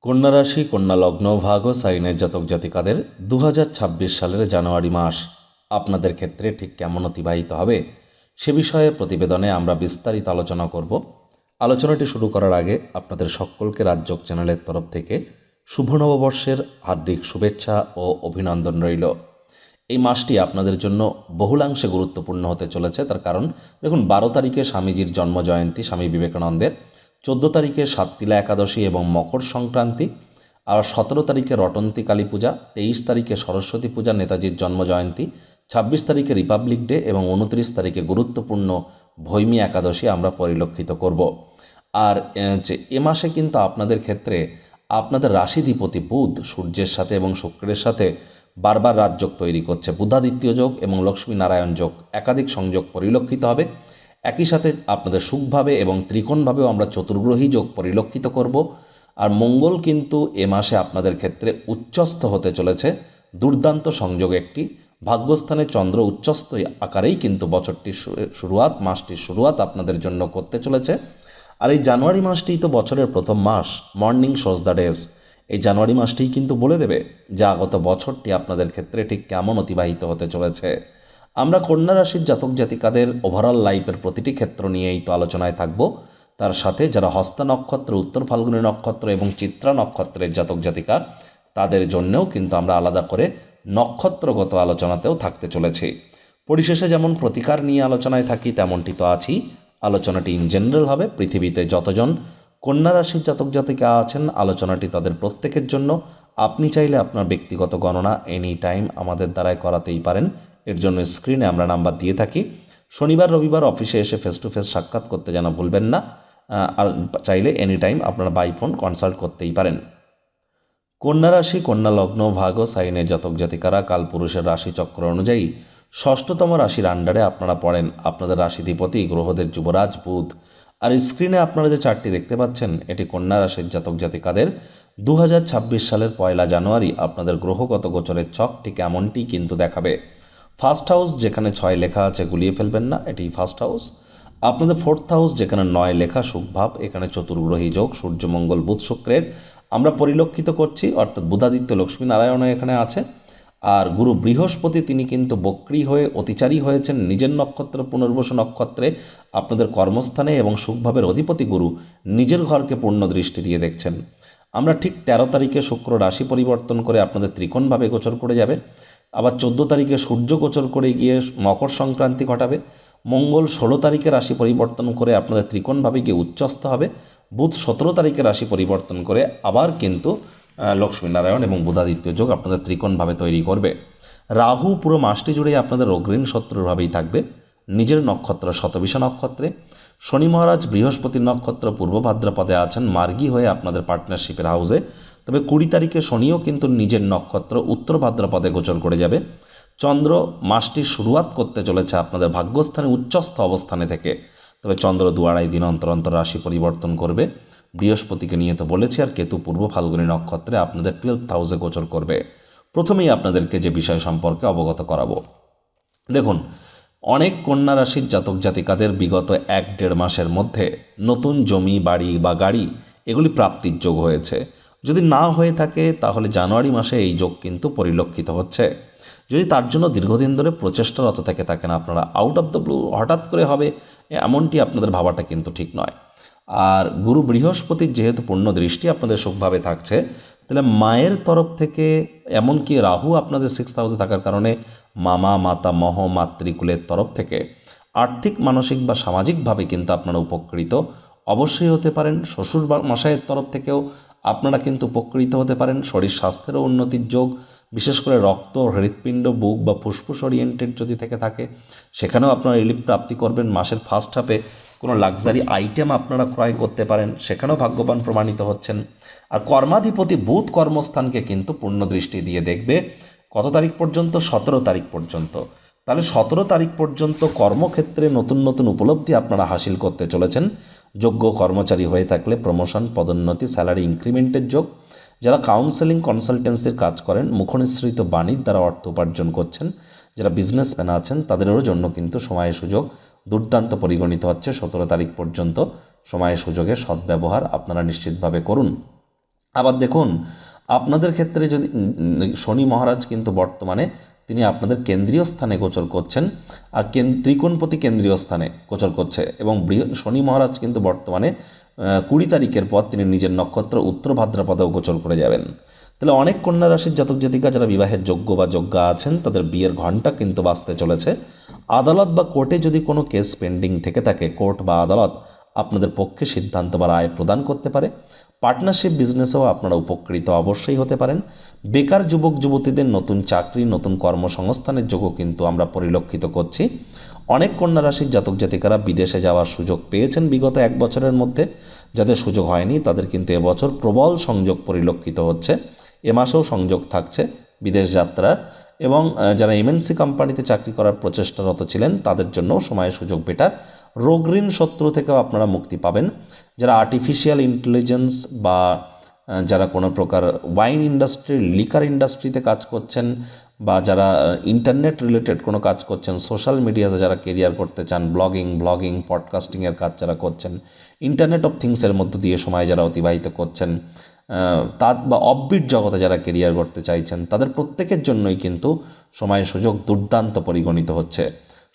কন্যা রাশি, কন্যা লগ্ন, ভাগ ও সাইনের জাতক জাতিকাদের 2026 সালের জানুয়ারি মাস আপনাদের ক্ষেত্রে ঠিক কেমন অতিবাহিত হবে সে বিষয়ে প্রতিবেদনে আমরা বিস্তারিত আলোচনা করব। আলোচনাটি শুরু করার আগে আপনাদের সকলকে রাজযোগ চ্যানেলের তরফ থেকে শুভ নববর্ষের হার্দিক শুভেচ্ছা ও অভিনন্দন রইল। এই মাসটি আপনাদের জন্য বহুলাংশে গুরুত্বপূর্ণ হতে চলেছে। তার কারণ দেখুন, 12 তারিখে স্বামীজির জন্মজয়ন্তী, স্বামী বিবেকানন্দের। 14 তারিখে সাততিলা একাদশী এবং মকর সংক্রান্তি। আর 17 তারিখে রটন্তী কালী পূজা। 23 তারিখে সরস্বতী পূজা, নেতাজির জন্মজয়ন্তী। 26 তারিখে রিপাবলিক ডে এবং 29 তারিখে গুরুত্বপূর্ণ ভৈমী একাদশী আমরা পরিলক্ষিত করব। আর এ মাসে কিন্তু আপনাদের ক্ষেত্রে আপনাদের রাশিধিপতি বুধ সূর্যের সাথে এবং শুক্রের সাথে বারবার রাজযোগ তৈরি করছে। বুধাদিত্য যোগ এবং লক্ষ্মী নারায়ণ যোগ, একাধিক সংযোগ পরিলক্ষিত হবে। একই সাথে আপনাদের সুখভাবে এবং ত্রিকোণভাবেও আমরা চতুর্গ্রহী যোগ পরিলক্ষিত করব। আর মঙ্গল কিন্তু এ মাসে আপনাদের ক্ষেত্রে উচ্চস্থ হতে চলেছে। দুর্দান্ত সংযোগ একটি। ভাগ্যস্থানে চন্দ্র উচ্চস্থ আকারেই কিন্তু বছরটির মাসটির শুরুয়াত আপনাদের জন্য করতে চলেছে। আর এই জানুয়ারি মাসটিই তো বছরের প্রথম মাস। Morning shows the days. এই জানুয়ারি মাসটিই কিন্তু বলে দেবে যে আগত বছরটি আপনাদের ক্ষেত্রে ঠিক কেমন অতিবাহিত হতে চলেছে। আমরা কন্যা রাশির জাতক জাতিকাদের ওভারঅল লাইফের প্রতিটি ক্ষেত্র নিয়েই তো আলোচনায় থাকব। তার সাথে যারা হস্তা নক্ষত্র, উত্তর ফাল্গুনী নক্ষত্র এবং চিত্রা নক্ষত্রের জাতক জাতিকা, তাদের জন্যও কিন্তু আমরা আলাদা করে নক্ষত্রগত আলোচনাতেও থাকতে চলেছি। পরিশেষে যেমন প্রতিকার নিয়ে আলোচনায় থাকি, তেমনটি তো আছি। আলোচনাটি ইন জেনারেল হবে। পৃথিবীতে যতজন কন্যা রাশির জাতক জাতিকা আছেন, আলোচনাটি তাদের প্রত্যেকের জন্য। আপনি চাইলে আপনার ব্যক্তিগত গণনা এনি টাইম আমাদের দ্বারাই করাতেই পারেন। এর জন্য স্ক্রিনে আমরা নাম্বার দিয়ে থাকি। শনিবার রবিবার অফিসে এসে ফেস টু ফেস সাক্ষাৎ করতে যেন ভুলবেন না। আর চাইলে এনি টাইম আপনারা বাই ফোন কনসাল্ট করতেই পারেন। কন্যা রাশি, কন্যা লগ্ন, ভাগ ও সাইনের জাতক জাতিকারা কালপুরুষের রাশিচক্র অনুযায়ী ষষ্ঠতম রাশির আন্ডারে আপনারা পড়েন। আপনাদের রাশিধিপতি গ্রহদের যুবরাজ বুধ। আর স্ক্রিনে আপনারা যে চার্টটি দেখতে পাচ্ছেন, এটি কন্যা রাশির জাতক জাতিকাদের 2026 সালের 1 জানুয়ারি আপনাদের গ্রহগত গোচরের ছকটি কেমনটি কিন্তু দেখাবে। ফার্স্ট হাউস যেখানে 6 লেখা আছে গুলিয়ে ফেলবেন না, এটি ফার্স্ট হাউস। আপনাদের ফোর্থ হাউস যেখানে 9 লেখা সুখভাব, এখানে চতুর্গ্রহী যোগ সূর্য মঙ্গল বুধ শুক্রের আমরা পরিলক্ষিত করছি। অর্থাৎ বুধাদিত্য লক্ষ্মী নারায়ণ এখানে আছে। আর গুরু বৃহস্পতি তিনি কিন্তু বক্রী হয়ে অতিচারী হয়েছেন নিজের নক্ষত্র পুনর্বসু নক্ষত্রে আপনাদের কর্মস্থানে, এবং সুখভাবের অধিপতি গুরু নিজের ঘরকে পূর্ণ দৃষ্টি দিয়ে দেখছেন। আমরা ঠিক 13 তারিখে শুক্র রাশি পরিবর্তন করে আপনাদের ত্রিকোণভাবে গোচর করে যাবে। আবার 14 তারিখে সূর্য গোচর করে গিয়ে মকর সংক্রান্তি ঘটাবে। মঙ্গল 16 তারিখে রাশি পরিবর্তন করে আপনাদের ত্রিকোণভাবে গিয়ে উচ্চস্থ হবে। বুধ 17 তারিখে রাশি পরিবর্তন করে আবার কিন্তু লক্ষ্মীনারায়ণ এবং বুধাদিত্য যোগ আপনাদের ত্রিকোণভাবে তৈরি করবে। রাহু পুরো মাসটি জুড়ে আপনাদের অগ্রীণ শত্রুভাবেই থাকবে নিজের নক্ষত্র শতবিশা নক্ষত্রে। শনি মহারাজ বৃহস্পতির নক্ষত্র পূর্ব ভাদ্রপদে আছেন, মার্গী হয়ে আপনাদের পার্টনারশিপের হাউসে। তবে 20 তারিখে শনিও কিন্তু নিজের নক্ষত্র উত্তর ভাদ্রপদে গোচর করে যাবে। চন্দ্র মাসটির শুরুয়াত করতে চলেছে আপনাদের ভাগ্যস্থানে উচ্চস্থ অবস্থানে থেকে। তবে চন্দ্র 2-2.5 দিন অন্তর অন্তর রাশি পরিবর্তন করবে। বৃহস্পতিকে নিয়ে তো বলেছি। আর কেতু পূর্ব ফাল্গুনী নক্ষত্রে আপনাদের 12th হাউসে গোচর করবে। প্রথমেই আপনাদেরকে যে বিষয় সম্পর্কে অবগত করাবো, দেখুন, অনেক কন্যা রাশির জাতক জাতিকাদের বিগত 1-1.5 মাসের মধ্যে নতুন জমি, বাড়ি বা গাড়ি এগুলি প্রাপ্তির যোগ হয়েছে। যদি না হয়ে থাকে তাহলে জানুয়ারি মাসে এই যোগ কিন্তু পরিলক্ষিত হচ্ছে। যদি তার জন্য দীর্ঘদিন ধরে প্রচেষ্টারত থেকে থাকেন আপনারা, আউট অফ দ্য ব্লু হঠাৎ করে হবে এমনটি আপনাদের ভাবাটা কিন্তু ঠিক নয়। আর গুরু বৃহস্পতির যেহেতু পূর্ণ দৃষ্টি আপনাদের সুখভাবে থাকছে, তাহলে মায়ের তরফ থেকে, এমনকি রাহু আপনাদের 6th হাউসে থাকার কারণে মামা, মাতা, মাতৃকুলের তরফ থেকে আর্থিক, মানসিক বা সামাজিকভাবে কিন্তু আপনারা উপকৃত অবশ্যই হতে পারেন। শ্বশুর মশাইয়ের তরফ থেকেও আপনারা কিন্তু উপকৃত হতে পারেন। শরীর স্বাস্থ্যেরও উন্নতির যোগ, বিশেষ করে রক্ত, হৃৎপিণ্ড, বুক বা ফুসফুস ওরিয়েন্টেড যদি থেকে থাকে সেখানেও আপনারা রিলিফ প্রাপ্তি করবেন। মাসের ফার্স্ট হাফে কোনো লাক্সারি আইটেম আপনারা ক্রয় করতে পারেন, সেখানেও ভাগ্যবান প্রমাণিত হচ্ছেন। আর কর্মাধিপতি বুধ কর্মস্থানকে কিন্তু পূর্ণ দৃষ্টি দিয়ে দেখবে কত তারিখ পর্যন্ত? 17 তারিখ পর্যন্ত। তাহলে 17 তারিখ পর্যন্ত কর্মক্ষেত্রে নতুন নতুন উপলব্ধি আপনারা হাসিল করতে চলেছেন। যোগ্য কর্মচারী হয়ে থাকলে প্রমোশন, পদোন্নতি, স্যালারি ইনক্রিমেন্টের যোগ। যারা কাউন্সেলিং, কনসালটেন্সির কাজ করেন, মুখনিসৃত বাণীর দ্বারা অর্থ উপার্জন করছেন, যারা বিজনেসম্যান আছেন, তাদেরও জন্য কিন্তু সময় সুযোগ দুর্দান্ত পরিগণিত হচ্ছে। 17 তারিখ পর্যন্ত সময় সুযোগের সদ্ব্যবহার আপনারা নিশ্চিতভাবে করুন। আবার দেখুন, আপনাদের ক্ষেত্রে যদি শনি মহারাজ কিন্তু বর্তমানে তিনি আপনাদের কেন্দ্রীয় স্থানে গোচর করছেন, আর ত্রিকোণপতি কেন্দ্রীয় স্থানে গোচর করছে, এবং শনি মহারাজ কিন্তু বর্তমানে 20 তারিখের পর তিনি নিজের নক্ষত্র উত্তর ভাদ্রপদেও গোচর করে যাবেন। তাহলে অনেক কন্যা রাশির জাতক জাতিকা যারা বিবাহের যোগ্য বা যোগ্যা আছেন তাদের বিয়ের ঘণ্টা কিন্তু বাজতে চলেছে। আদালত বা কোর্টে যদি কোনো কেস পেন্ডিং থেকে থাকে, কোর্ট বা আদালত আপনাদের পক্ষে সিদ্ধান্ত বা রায় প্রদান করতে পারে। পার্টনারশিপ বিজনেসেও আপনারা উপকৃত অবশ্যই হতে পারেন। বেকার যুবক যুবতীদের নতুন চাকরি, নতুন কর্মসংস্থানের যোগও কিন্তু আমরা পরিলক্ষিত করছি। অনেক কন্যা রাশির জাতক জাতিকারা বিদেশে যাওয়ার সুযোগ পেয়েছেন বিগত 1 বছরের মধ্যে। যাদের সুযোগ হয়নি তাদের কিন্তু এবছর প্রবল সংযোগ পরিলক্ষিত হচ্ছে। এ মাসেও সংযোগ থাকছে বিদেশ যাত্রার, এবং যারা এমএনসি কোম্পানিতে চাকরি করার প্রচেষ্টারত ছিলেন তাদের জন্যও সময়ের সুযোগ বেটার। রোগ ঋণ শত্রু থেকেও আপনারা মুক্তি পাবেন। যারা আর্টিফিশিয়াল ইন্টেলিজেন্স বা যারা কোনো প্রকার ওয়াইন ইন্ডাস্ট্রি, লিকার ইন্ডাস্ট্রিতে কাজ করছেন, বা যারা ইন্টারনেট রিলেটেড কোনো কাজ করছেন, সোশ্যাল মিডিয়াতে যারা কেরিয়ার করতে চান, ব্লগিং পডকাস্টিংয়ের কাজ যারা করছেন, ইন্টারনেট অফ থিংসের মধ্য দিয়ে সময় যারা অতিবাহিত করছেন, বা অফবিট জগতে যারা কেরিয়ার করতে চাইছেন, তাদের প্রত্যেকের জন্যই কিন্তু সময় সুযোগ দুর্দান্ত পরিগণিত হচ্ছে।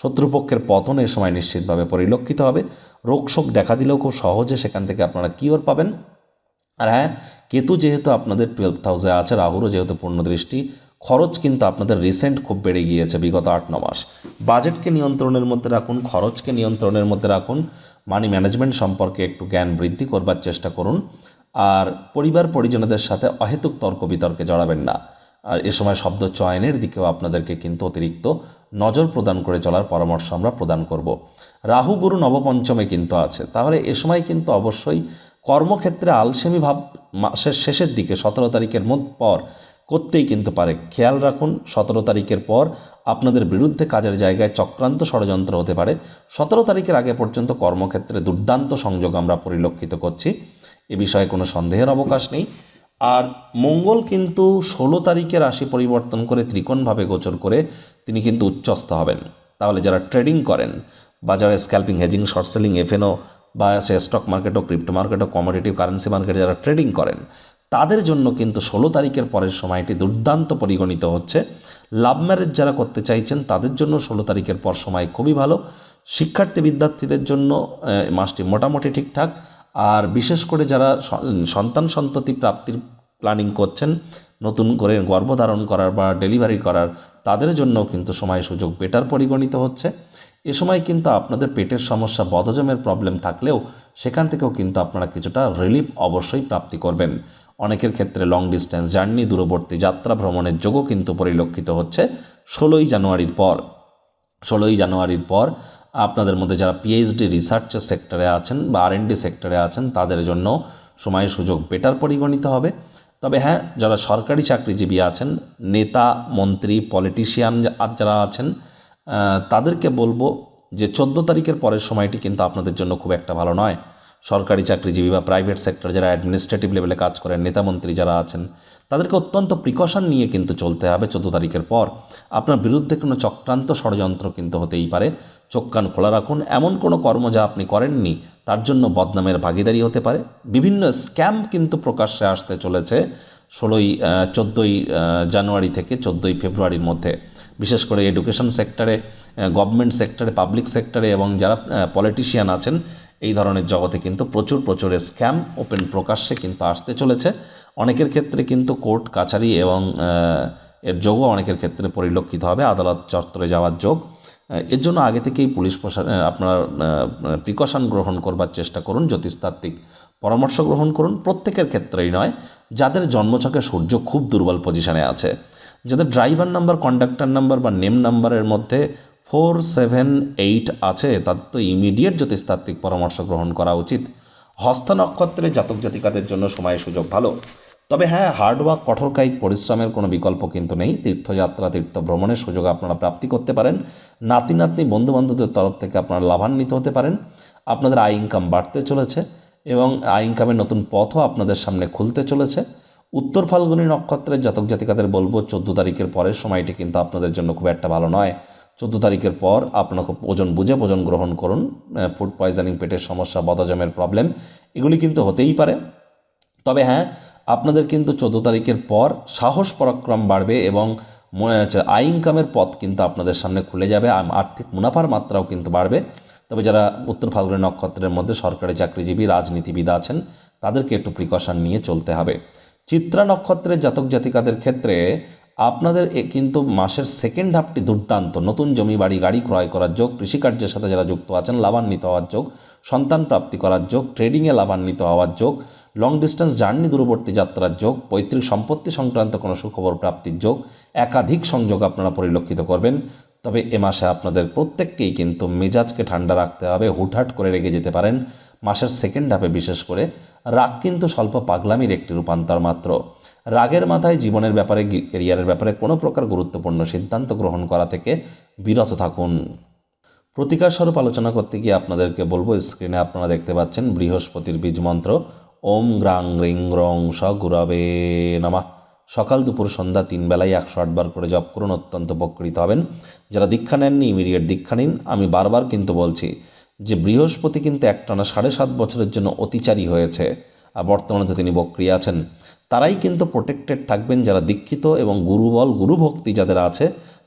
শত্রুপক্ষের পতন এ সময় নিশ্চিতভাবে পরিলক্ষিত হবে। রোগশোক দেখা দিলেও খুব সহজে সেখান থেকে আপনারা কিওর পাবেন। আর হ্যাঁ, কেতু যেহেতু আপনাদের 12th হাউসে আছে, রাহুরও যেহেতু পূর্ণদৃষ্টি, খরচ কিন্তু আপনাদের রিসেন্ট খুব বেড়ে গিয়েছে বিগত 8-9 মাস। বাজেটকে নিয়ন্ত্রণের মধ্যে রাখুন, খরচকে নিয়ন্ত্রণের মধ্যে রাখুন, মানি ম্যানেজমেন্ট সম্পর্কে একটু জ্ঞান বৃদ্ধি করবার চেষ্টা করুন, আর পরিবার পরিজনদের সাথে অহেতুক তর্ক বিতর্কে জড়াবেন না। আর এ সময় শব্দ চয়নের দিকেও আপনাদেরকে কিন্তু অতিরিক্ত নজর প্রদান করে চলার পরামর্শ আমরা প্রদান করব। রাহু গুরু নবপঞ্চমে কিন্তু আছে, তাহলে এ সময় কিন্তু অবশ্যই কর্মক্ষেত্রে আলসেমি ভাব মাসের শেষের দিকে 17 তারিখের পর করতেই কিন্তু পারে। খেয়াল রাখুন, 17 তারিখের পর আপনাদের বিরুদ্ধে কাজের জায়গায় চক্রান্ত ষড়যন্ত্র হতে পারে। 17 তারিখের আগে পর্যন্ত কর্মক্ষেত্রে দুর্দান্ত সংযোগ আমরা পরিলক্ষিত করছি, এ বিষয়ে কোনো সন্দেহের অবকাশ নেই। আর মঙ্গল কিন্তু 16 তারিখে রাশি পরিবর্তন করে ত্রিকোণভাবে গোচর করে তিনি কিন্তু উচ্চস্থ হবেন। তাহলে যারা ট্রেডিং করেন, বা যারা scalping, hedging, short selling, F&O, বা সে স্টক মার্কেটও, ক্রিপ্টো মার্কেটও, কমোডিটি কারেন্সি মার্কেটে যারা ট্রেডিং করেন, তাদের জন্য কিন্তু 16 তারিখের পরের সময়টি দুর্দান্ত পরিগণিত হচ্ছে। লাভ ম্যারেজ যারা করতে চাইছেন তাদের জন্য 16 তারিখের পর সময় খুবই ভালো। শিক্ষার্থী বিদ্যার্থীদের জন্য মাসটি মোটামুটি ঠিকঠাক। আর বিশেষ করে যারা সন্তান সন্ততি প্রাপ্তির প্ল্যানিং করছেন, নতুন করে গর্ভধারণ করার বা ডেলিভারি করার, তাদের জন্যও কিন্তু সময় সুযোগ বেটার পরিগণিত হচ্ছে। এ সময় কিন্তু আপনাদের পেটের সমস্যা, বদহজমের প্রবলেম থাকলেও সেখান থেকেও কিন্তু আপনারা কিছুটা রিলিফ অবশ্যই প্রাপ্তি করবেন। অনেকের ক্ষেত্রে লং ডিস্টেন্স জার্নি, দূরবর্তী যাত্রা ভ্রমণের যোগও কিন্তু পরিলক্ষিত হচ্ছে 16ই জানুয়ারির পর। 16ই জানুয়ারির পর আপনাদের মধ্যে যারা পিএইচডি রিসার্চের সেক্টরে আছেন বা আর&ডি সেক্টরে আছেন তাদের জন্য সময়ের সুযোগ বেটার পরিগণিত হবে। তবে হ্যাঁ, যারা সরকারি চাকরিজীবী আছেন, নেতা মন্ত্রী পলিটিশিয়ান যারা আছেন, তাদেরকে বলবো যে 14 তারিখের পরের সময়টি কিন্তু আপনাদের জন্য খুব একটা ভালো নয়। সরকারি চাকরিজীবী বা প্রাইভেট সেক্টর যারা অ্যাডমিনিস্ট্রেটিভ লেভেলে কাজ করেন, নেতামন্ত্রী যারা আছেন, তাদেরকে অত্যন্ত প্রিকশন নিয়ে কিন্তু চলতে হবে। 14 তারিখের পর আপনার বিরুদ্ধে কোনো চক্রান্ত ষড়যন্ত্র কিন্তু হতেই পারে। চোখ কান খোলা রাখুন। এমন কোনো কর্ম যা আপনি করেননি তার জন্য বদনামের ভাগিদারি হতে পারে। বিভিন্ন স্ক্যাম কিন্তু প্রকাশ্যে আসতে চলেছে 14ই জানুয়ারি থেকে 14ই ফেব্রুয়ারির মধ্যে। বিশেষ করে এডুকেশন সেক্টরে, গভর্নমেন্ট সেক্টরে, পাবলিক সেক্টরে, এবং যারা পলিটিশিয়ান আছেন, এই ধরনের জগতে কিন্তু প্রচুর স্ক্যাম ওপেন প্রকাশ্যে কিন্তু আসতে চলেছে। অনেকের ক্ষেত্রে কিন্তু কোর্ট কাছারি এবং এর যোগও অনেকের ক্ষেত্রে পরিলক্ষিত হবে, আদালত চত্বরে যাওয়ার যোগ। এর জন্য আগে থেকেই পুলিশ আপনার প্রিকশন গ্রহণ করবার চেষ্টা করুন, জ্যোতিষতাত্ত্বিক পরামর্শ গ্রহণ করুন। প্রত্যেকের ক্ষেত্রেই নয়, যাদের জন্মছকে সূর্য খুব দুর্বল পজিশনে আছে, যাদের ড্রাইভার নাম্বার, কন্ডাক্টর নাম্বার বা নেম নাম্বারের মধ্যে 4, 7, 8 আছে, তাদের তো ইমিডিয়েট জ্যোতিষতাত্ত্বিক পরামর্শ গ্রহণ করা উচিত। হস্ত নক্ষত্রে জাতক জাতিকাদের জন্য সময়ের সুযোগ ভালো। তবে হ্যাঁ, হার্ডওয়ার্ক, কঠোর কায়িক পরিশ্রমের কোনো বিকল্প কিন্তু নেই। তীর্থযাত্রা, তীর্থ ভ্রমণের সুযোগ আপনারা প্রাপ্তি করতে পারেন। নাতি নাতনি, বন্ধুবান্ধবদের তরফ থেকে আপনারা লাভান্বিত হতে পারেন। আপনাদের আয় ইনকাম বাড়তে চলেছে, এবং আয় ইনকামের নতুন পথও আপনাদের সামনে খুলতে চলেছে। উত্তর ফাল্গুনী নক্ষত্রের জাতক জাতিকাদের বলবো 14 তারিখের পরের সময়টি কিন্তু আপনাদের জন্য খুব একটা ভালো নয়। 14 তারিখের পর আপনারা খুব ওজন বুঝে ভোজন গ্রহণ করুন। ফুড পয়জনিং, পেটের সমস্যা, বদহজমের প্রবলেম, এগুলি কিন্তু হতেই পারে। তবে হ্যাঁ, আপনাদের কিন্তু 14 তারিখের পর সাহস পরাক্রম বাড়বে এবং আয় ইনকামের পথ কিন্তু আপনাদের সামনে খুলে যাবে, আর্থিক মুনাফার মাত্রাও কিন্তু বাড়বে। তবে যারা উত্তর ফাল্গুনী নক্ষত্রের মধ্যে সরকারি চাকরিজীবী রাজনীতিবিদ আছেন তাদেরকে একটু প্রিকশন নিয়ে চলতে হবে। চিত্রা নক্ষত্রের জাতক জাতিকাদের ক্ষেত্রে আপনাদের কিন্তু মাসের সেকেন্ড হাফটি দুর্দান্ত। নতুন জমি বাড়ি গাড়ি ক্রয় করার যোগ, কৃষিকার্যের সাথে যারা যুক্ত আছেন লাভান্বিত হওয়ার যোগ, সন্তান প্রাপ্তি করার যোগ, ট্রেডিংয়ে লাভান্বিত হওয়ার যোগ, লং ডিস্টেন্স জার্নি দূরবর্তী যাত্রার যোগ, পৈতৃক সম্পত্তি সংক্রান্ত কোনো সুখবর প্রাপ্তির যোগ, একাধিক সংযোগ আপনারা পরিলক্ষিত করবেন। তবে এ মাসে আপনাদের প্রত্যেককেই কিন্তু মেজাজকে ঠান্ডা রাখতে হবে, হুটহাট করে রেগে যেতে পারেন। মাসের সেকেন্ড হাফে বিশেষ করে রাগ কিন্তু স্বল্প পাগলামির একটি রূপান্তর মাত্র। রাগের মাথায় জীবনের ব্যাপারে, ক্যারিয়ারের ব্যাপারে কোনো প্রকার গুরুত্বপূর্ণ সিদ্ধান্ত গ্রহণ করা থেকে বিরত থাকুন। প্রতিকার স্বরূপ আলোচনা করতে গিয়ে আপনাদেরকে বলবো, স্ক্রিনে আপনারা দেখতে পাচ্ছেন বৃহস্পতির বীজ মন্ত্র ওম গ্রাং রিং রং স গুরবে নমঃ। সকাল দুপুর সন্ধ্যা 3 বেলায় 108 বার করে জপ করুন, অত্যন্ত উপকৃত হবেন। যারা দীক্ষা নেননি ইমিডিয়েট দীক্ষা নিন। আমি বারবার কিন্তু বলছি যে বৃহস্পতি কিন্তু একটানা 7.5 বছরের জন্য অতিচারী হয়েছে, আর বর্তমানে তো তিনি বক্রী আছেন। তারাই কিন্তু প্রোটেক্টেড থাকবেন, যারা দীক্ষিত এবং গুরুবল গুরুভক্তি যাদের আছে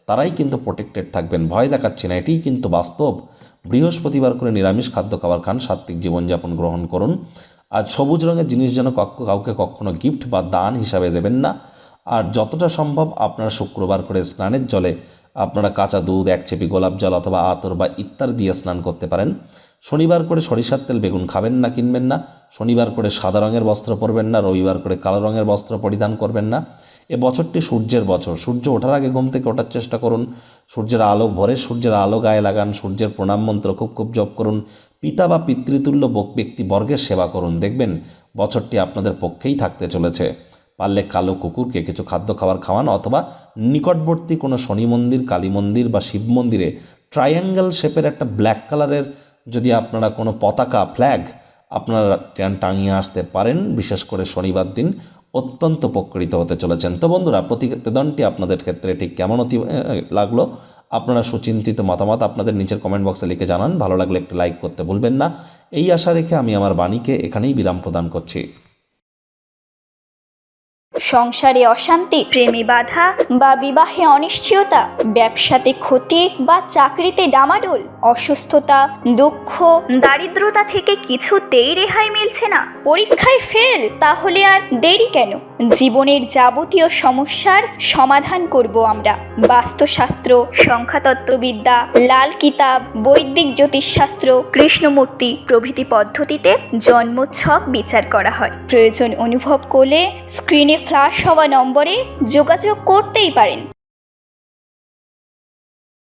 তারাই কিন্তু প্রোটেক্টেড থাকবেন। ভয় দেখাচ্ছি না, এটিই কিন্তু বাস্তব। বৃহস্পতিবার করে নিরামিষ খাদ্য খাবার খান, সাত্ত্বিক জীবনযাপন গ্রহণ করুন। আর সবুজ রঙের জিনিস যেন কাউকে কখনো গিফট বা দান হিসাবে দেবেন না। আর যতটা সম্ভব আপনারা শুক্রবার করে স্নানের জলে আপনারা কাঁচা দুধ, 1 চেপি গোলাপ জল অথবা আতর বা ইত্যাদি দিয়ে স্নান করতে পারেন। শনিবার করে সরিষার তেল বেগুন খাবেন না, কিনবেন না। শনিবার করে সাদা রঙের বস্ত্র পরবেন না। রবিবার করে কালো রঙের বস্ত্র পরিধান করবেন না। এ বছরটি সূর্যের বছর। সূর্য ওঠার আগে ঘুম থেকে ওঠার চেষ্টা করুন। সূর্যের আলো, ভোরে সূর্যের আলো গায়ে লাগান। সূর্যের প্রণাম মন্ত্র খুব জপ করুন। পিতা বা পিতৃতুল্য ব্যক্তিবর্গের সেবা করুন। দেখবেন বছরটি আপনাদের পক্ষেই থাকতে চলেছে। পারলে কালো কুকুরকে কিছু খাদ্য খাবার খাওয়ান, অথবা নিকটবর্তী কোনো শনি মন্দির, কালী মন্দির বা শিব মন্দিরে ট্রায়াঙ্গেল শেপের একটা ব্ল্যাক কালারের যদি আপনারা কোনো পতাকা, ফ্ল্যাগ আপনারা টাঙিয়ে আসতে পারেন, বিশেষ করে শনিবার দিন অত্যন্ত উপকৃত হতে চলেছেন। তো বন্ধুরা, প্রতিবেদনটি আপনাদের ক্ষেত্রে ঠিক কেমন লাগলো আপনারা সুচিন্তিত মতামত আপনাদের নিচের কমেন্ট বক্সে লিখে জানান। ভালো লাগলে একটু লাইক করতে ভুলবেন না। এই আশা রেখে আমি আমার বাণীকে এখানেই বিরাম প্রদান করছি। সংসারে অশান্তি, প্রেমে বাধা বা বিবাহে অনিশ্চয়তা, ব্যবসাতে ক্ষতি বা চাকরিতে ডামাডোল, অসুস্থতা, দুঃখ, দারিদ্রতা থেকে কিছুতেই রেহাই মিলছে না, পরীক্ষায় ফেল, তাহলে আর দেরি কেন? জীবনের যাবতীয় সমস্যার সমাধান করব আমরা। বাস্তুশাস্ত্র, সংখ্যাতত্ত্ববিদ্যা, লাল কিতাব, বৈদিক জ্যোতিষশাস্ত্র, কৃষ্ণমূর্তি প্রভৃতি পদ্ধতিতে জন্মছক বিচার করা হয়। প্রয়োজন অনুভব করলে স্ক্রিনে ফ্ল্যাশ হওয়া নম্বরে যোগাযোগ করতেই পারেন।